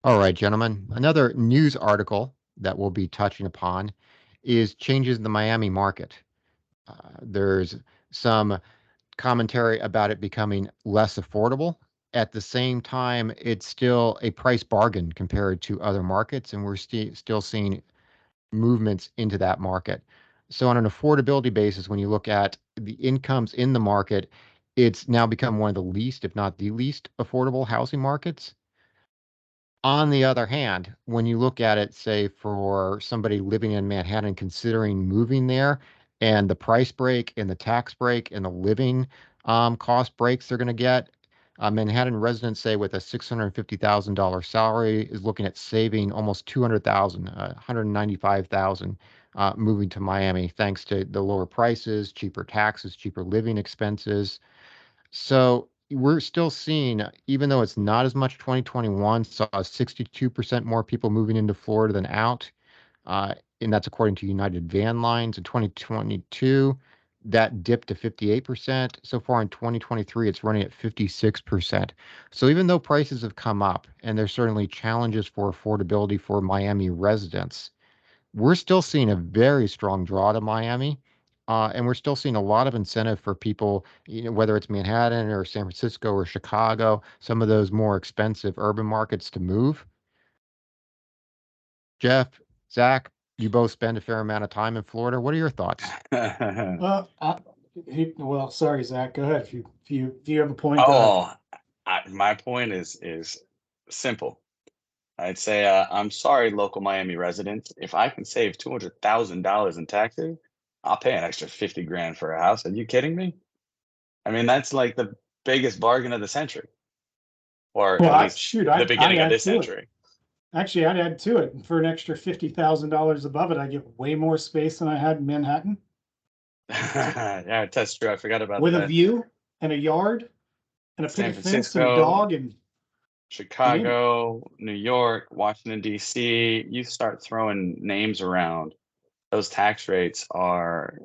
All right, gentlemen. Another news article that we'll be touching upon is changes in the Miami market. There's some commentary about it becoming less affordable. At the same time, it's still a price bargain compared to other markets, and we're still seeing movements into that market. So, on an affordability basis, when you look at the incomes in the market, it's now become one of the least, if not the least, affordable housing markets. On the other hand, when you look at it, say, for somebody living in Manhattan considering moving there, and the price break and the tax break and the living cost breaks they're going to get, Manhattan residents say with a $650,000 salary is looking at saving almost 200,000, 195,000 moving to Miami, thanks to the lower prices, cheaper taxes, cheaper living expenses. So we're still seeing, even though it's not as much 2021, saw 62% more people moving into Florida than out. Uh, and that's according to United Van Lines. In 2022, that dipped to 58%. So far in 2023, it's running at 56%. So even though prices have come up, and there's certainly challenges for affordability for Miami residents, we're still seeing a very strong draw to Miami. And we're still seeing a lot of incentive for people, whether it's Manhattan or San Francisco or Chicago, some of those more expensive urban markets to move. Jeff, Zach, you both spend a fair amount of time in Florida. What are your thoughts? Well, sorry, Zach. Go ahead. If you have a point, go ahead. Oh, my point is simple. I'd say I'm sorry, local Miami residents. If I can save $200,000 in taxes, I'll pay an extra 50 grand for a house. Are you kidding me? I mean, that's like the biggest bargain of the century, or Well, at least the I'd beginning of add this to it. century. Actually, I'd add to it. For an extra $50,000 above it, I get way more space than I had in Manhattan Yeah, that's true. I forgot about with a that. view and a yard and a San picket fence and a Francisco, dog and you name it. Chicago, New York, Washington, D.C., you start throwing names around, those tax rates are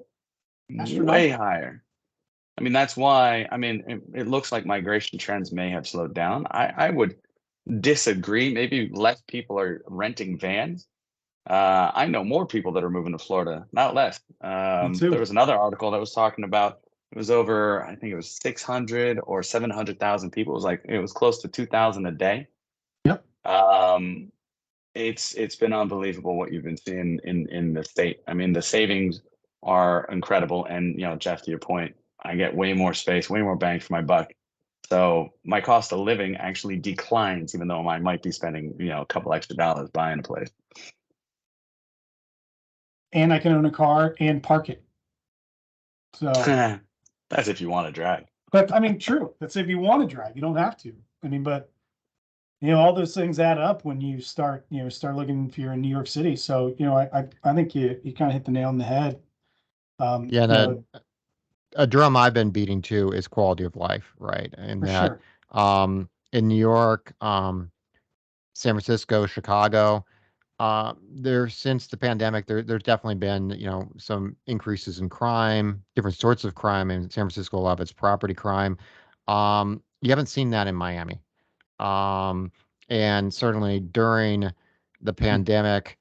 way Astronomical. higher. I mean, that's why, I mean, it looks like migration trends may have slowed down. I would disagree. Maybe less people are renting vans. I know more people that are moving to Florida, not less. Me There too. was another article that was talking about it was over, I think it was 600 or 700,000 people. It was like it was close to 2,000 a day. Yep. Um, it's been unbelievable what you've been seeing in the state. I mean, the savings are incredible, and Jeff, to your point, I get way more space, way more bang for my buck. So my cost of living actually declines, even though I might be spending a couple extra dollars buying a place. And I can own a car and park it. So, That's if you want to drag. but I mean, true. That's if you want to drive. You don't have to. I mean, but all those things add up when you start looking if you're in New York City. So, I think you kind of hit the nail on the head. Yeah, You know, a drum I've been beating too is quality of life, right? And for that sure. in New York, San Francisco, Chicago, there since the pandemic, there's definitely been, some increases in crime, different sorts of crime in San Francisco, a lot of it's property crime. You haven't seen that in Miami. Um, and certainly during the pandemic,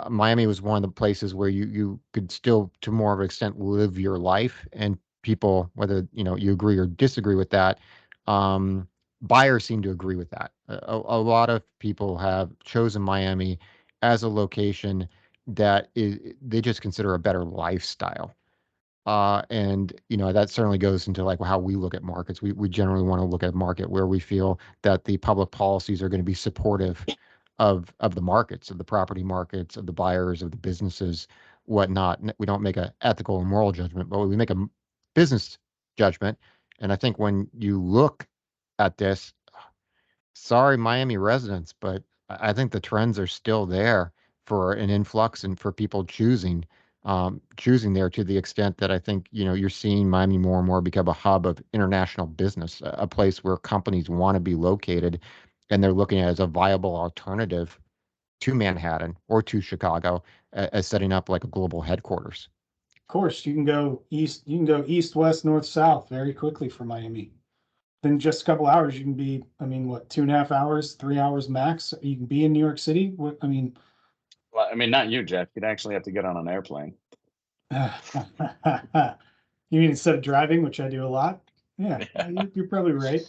Miami was one of the places where you could still, to more of an extent, live your life. And people, whether you agree or disagree with that, um, buyers seem to agree with that. A lot of people have chosen Miami as a location that they just consider a better lifestyle. And that certainly goes into like how we look at markets. We generally want to look at a market where we feel that the public policies are going to be supportive of the markets, of the property markets, of the buyers, of the businesses, whatnot. We don't make an ethical and moral judgment, but we make a business judgment. And I think when you look at this, sorry, Miami residents, but I think the trends are still there for an influx and for people choosing there to the extent that I think, you're seeing Miami more and more become a hub of international business, a place where companies want to be located, and they're looking at it as a viable alternative to Manhattan or to Chicago as setting up like a global headquarters. Of course, you can go east, west, north, south very quickly from Miami. then just a couple hours, you can be, I mean, what, 2.5 hours, 3 hours max? You can be in New York City. What, I mean, Well, I mean, not you, Jeff. You'd actually have to get on an airplane. you mean instead of driving, which I do a lot? Yeah, you're probably right.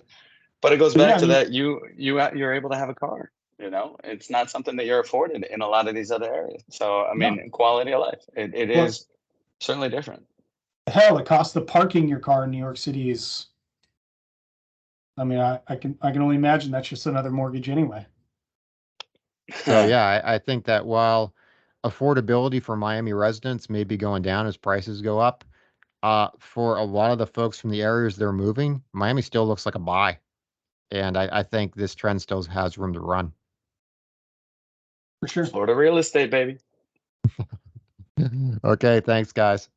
But it goes But yeah, back I to mean- that you're able to have a car. You know, it's not something that you're afforded in a lot of these other areas. So I mean, quality of life. It Well- is certainly different. Hell, the cost of parking your car in New York City is, I mean, I can only imagine that's just another mortgage anyway. So yeah, I think that while affordability for Miami residents may be going down as prices go up, for a lot of the folks from the areas they're moving, Miami still looks like a buy. And I think this trend still has room to run. For sure. Florida real estate, baby. Okay, thanks, guys.